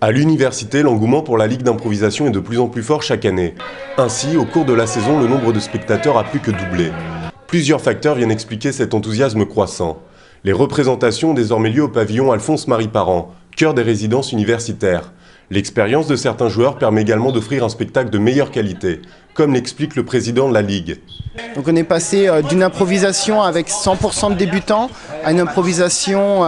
À l'université, l'engouement pour la Ligue d'improvisation est de plus en plus fort chaque année. Ainsi, au cours de la saison, le nombre de spectateurs a plus que doublé. Plusieurs facteurs viennent expliquer cet enthousiasme croissant. Les représentations ont désormais lieu au pavillon Alphonse-Marie Parent, cœur des résidences universitaires. L'expérience de certains joueurs permet également d'offrir un spectacle de meilleure qualité, comme l'explique le président de la Ligue. Donc on est passé d'une improvisation avec 100% de débutants à une improvisation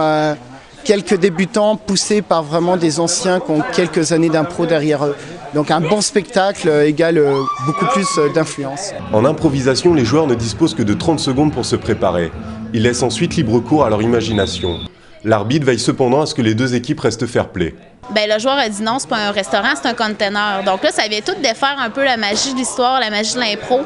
quelques débutants poussés par vraiment des anciens qui ont quelques années d'impro derrière eux. Donc un bon spectacle égale beaucoup plus d'influence. En improvisation, les joueurs ne disposent que de 30 secondes pour se préparer. Ils laissent ensuite libre cours à leur imagination. L'arbitre veille cependant à ce que les deux équipes restent fair-play. Le joueur a dit non, c'est pas un restaurant, c'est un container. Donc là, ça vient tout défaire un peu la magie de l'histoire, la magie de l'impro,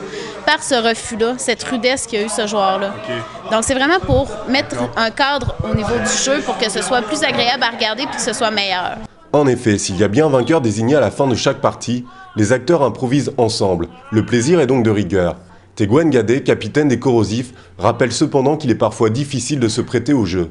par ce refus-là, cette rudesse qu'a eu ce joueur-là. Okay. Donc c'est vraiment pour mettre un cadre au niveau du jeu pour que ce soit plus agréable à regarder et que ce soit meilleur. En effet, s'il y a bien un vainqueur désigné à la fin de chaque partie, les acteurs improvisent ensemble. Le plaisir est donc de rigueur. Tegouane Gadé, capitaine des Corrosifs, rappelle cependant qu'il est parfois difficile de se prêter au jeu.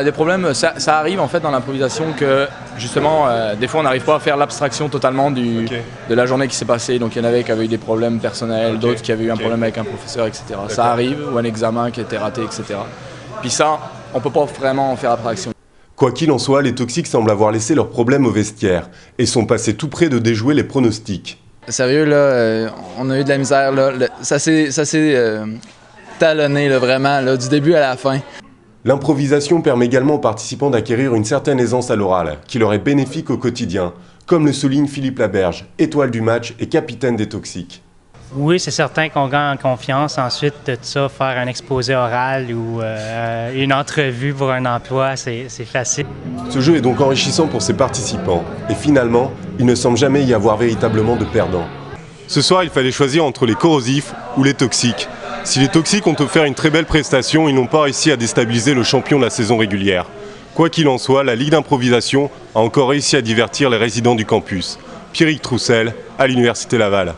Des problèmes, ça arrive en fait dans l'improvisation que justement des fois on n'arrive pas à faire l'abstraction totalement de la journée qui s'est passée. Donc il y en avait qui avaient eu des problèmes personnels, d'autres qui avaient eu un problème avec un professeur, etc. Ça arrive, ou un examen qui a été raté, etc. Puis ça, on peut pas vraiment en faire abstraction. Quoi qu'il en soit, les Toxiques semblent avoir laissé leurs problèmes au vestiaire et sont passés tout près de déjouer les pronostics. Sérieux, là, on a eu de la misère. Là. Ça s'est talonné là, vraiment, là, du début à la fin. L'improvisation permet également aux participants d'acquérir une certaine aisance à l'oral, qui leur est bénéfique au quotidien, comme le souligne Philippe Laberge, étoile du match et capitaine des Toxiques. Oui, c'est certain qu'on gagne en confiance. Ensuite de ça, faire un exposé oral ou une entrevue pour un emploi, c'est facile. Ce jeu est donc enrichissant pour ses participants. Et finalement, il ne semble jamais y avoir véritablement de perdants. Ce soir, il fallait choisir entre les Corrosifs ou les Toxiques. Si les Toxiques ont offert une très belle prestation, ils n'ont pas réussi à déstabiliser le champion de la saison régulière. Quoi qu'il en soit, la Ligue d'improvisation a encore réussi à divertir les résidents du campus. Pierrick Troussel, à l'Université Laval.